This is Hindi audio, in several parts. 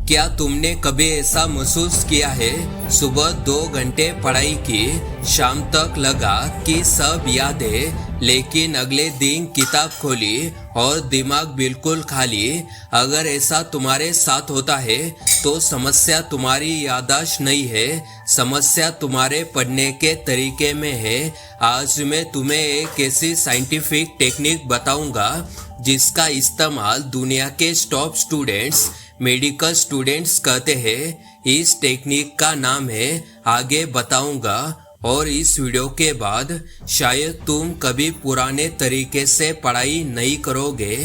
क्या तुमने कभी ऐसा महसूस किया है, सुबह 2 घंटे पढ़ाई की, शाम तक लगा कि सब याद है, लेकिन अगले दिन किताब खोली और दिमाग बिल्कुल खाली। अगर ऐसा तुम्हारे साथ होता है तो समस्या तुम्हारी याददाश्त नहीं है, समस्या तुम्हारे पढ़ने के तरीके में है। आज मैं तुम्हें एक ऐसी साइंटिफिक टेक्निक बताऊंगा जिसका इस्तेमाल दुनिया के टॉप स्टूडेंट्स, मेडिकल स्टूडेंट्स करते हैं। इस टेक्निक का नाम है आगे बताऊंगा, और इस वीडियो के बाद शायद तुम कभी पुराने तरीके से पढ़ाई नहीं करोगे।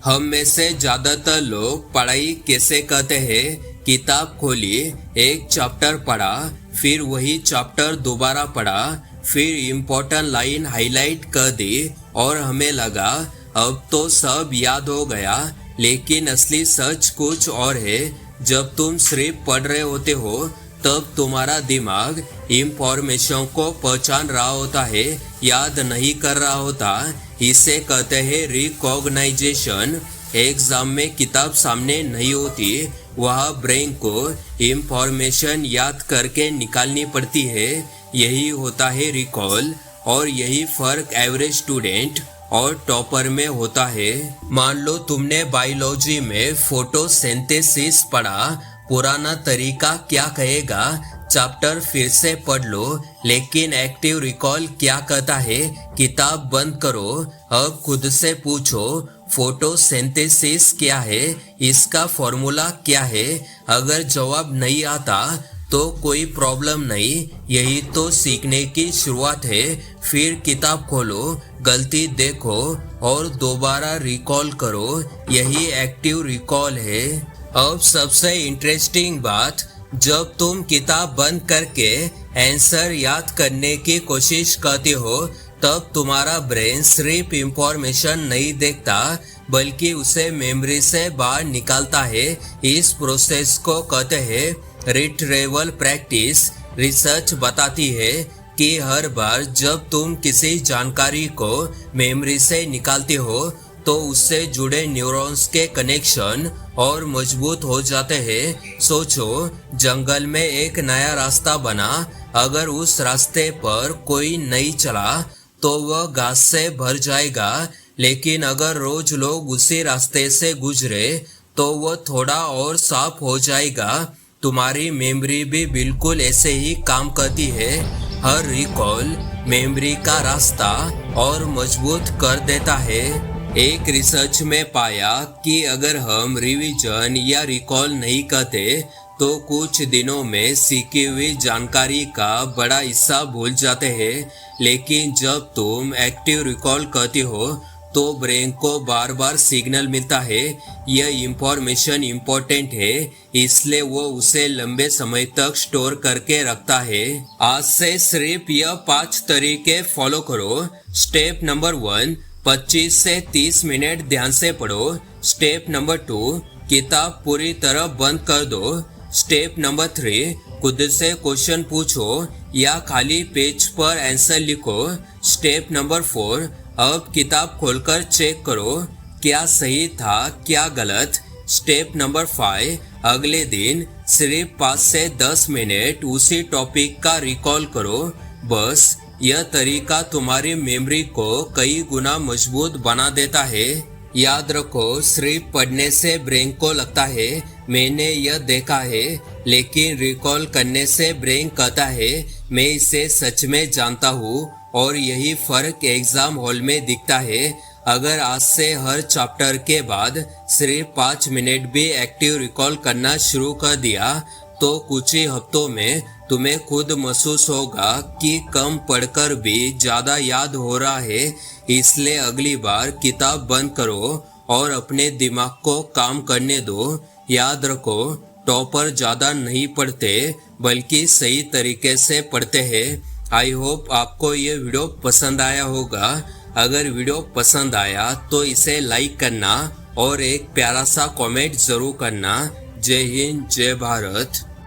हम में से ज्यादातर लोग पढ़ाई कैसे करते हैं? किताब खोली, एक चैप्टर पढ़ा, फिर वही चैप्टर दोबारा पढ़ा, फिर इम्पोर्टेंट लाइन हाईलाइट कर दी और हमें लगा अब तो सब याद हो गया। लेकिन असली सच कुछ और है। जब तुम सिर्फ पढ़ रहे होते हो तब तुम्हारा दिमाग इंफॉर्मेशन को पहचान रहा होता है, याद नहीं कर रहा होता। इसे कहते हैं रिकॉग्नाइजेशन। एग्जाम में किताब सामने नहीं होती, वहाँ ब्रेन को इंफॉर्मेशन याद करके निकालनी पड़ती है। यही होता है रिकॉल, और यही फर्क एवरेज स्टूडेंट और टॉपर में होता है। मान लो तुमने बायोलॉजी में फोटोसिंथेसिस पढ़ा, पुराना तरीका क्या कहेगा, चैप्टर फिर से पढ़ लो, लेकिन एक्टिव रिकॉल क्या कहता है? किताब बंद करो, अब खुद से पूछो फोटोसिंथेसिस क्या है, इसका फॉर्मूला क्या है। अगर जवाब नहीं आता तो कोई प्रॉब्लम नहीं, यही तो सीखने की शुरुआत है। फिर किताब खोलो, गलती देखो और दोबारा रिकॉल करो, यही एक्टिव रिकॉल है। अब सबसे इंटरेस्टिंग बात, जब तुम किताब बंद करके आंसर याद करने की कोशिश करते हो तब तुम्हारा ब्रेन सिर्फ इंफॉर्मेशन नहीं देखता बल्कि उसे मेमोरी से बाहर निकालता है। इस प्रोसेस को कहते हैं रिट्रीवल प्रैक्टिस। रिसर्च बताती है कि हर बार जब तुम किसी जानकारी को मेमोरी से निकालते हो तो उससे जुड़े न्यूरॉन्स के कनेक्शन और मजबूत हो जाते हैं। सोचो, जंगल में एक नया रास्ता बना, अगर उस रास्ते पर कोई नहीं चला तो वह घास से भर जाएगा, लेकिन अगर रोज लोग उसी रास्ते से गुजरे तो वह थोड़ा और साफ हो जाएगा। तुम्हारी मेमोरी भी बिल्कुल ऐसे ही काम करती है। हर रिकॉल मेमोरी का रास्ता और मजबूत कर देता है। एक रिसर्च में पाया कि अगर हम रिवीजन या रिकॉल नहीं करते तो कुछ दिनों में सीखी हुई जानकारी का बड़ा हिस्सा भूल जाते हैं, लेकिन जब तुम एक्टिव रिकॉल करते हो तो ब्रेन को बार बार सिग्नल मिलता है यह इंफॉर्मेशन इम्पोर्टेंट है, इसलिए वो उसे लंबे समय तक स्टोर करके रखता है। आज से सिर्फ यह 5 तरीके फॉलो करो। स्टेप नंबर 1, 25 से 30 मिनट ध्यान से पढ़ो। स्टेप नंबर 2, किताब पूरी तरह बंद कर दो। स्टेप नंबर 3, खुद से क्वेश्चन पूछो या खाली पेज पर आंसर लिखो। स्टेप नंबर 4, अब किताब खोलकर चेक करो क्या सही था क्या गलत। स्टेप नंबर 5, अगले दिन सिर्फ 5 से 10 मिनट उसी टॉपिक का रिकॉल करो। बस यह तरीका तुम्हारी मेमोरी को कई गुना मजबूत बना देता है। याद रखो, सिर्फ पढ़ने से ब्रेन को लगता है मैंने यह देखा है, लेकिन रिकॉल करने से ब्रेन कहता है मैं इसे सच में जानता हूँ। और यही फर्क एग्जाम हॉल में दिखता है। अगर आज से हर चैप्टर के बाद सिर्फ 5 मिनट भी एक्टिव रिकॉल करना शुरू कर दिया तो कुछ ही हफ्तों में तुम्हें खुद महसूस होगा कि कम पढ़कर भी ज्यादा याद हो रहा है। इसलिए अगली बार किताब बंद करो और अपने दिमाग को काम करने दो। याद रखो, टॉपर ज्यादा नहीं पढ़ते बल्कि सही तरीके से पढ़ते हैं। आई होप आपको ये वीडियो पसंद आया होगा। अगर वीडियो पसंद आया तो इसे लाइक करना और एक प्यारा सा कमेंट जरूर करना। जय हिंद, जय भारत।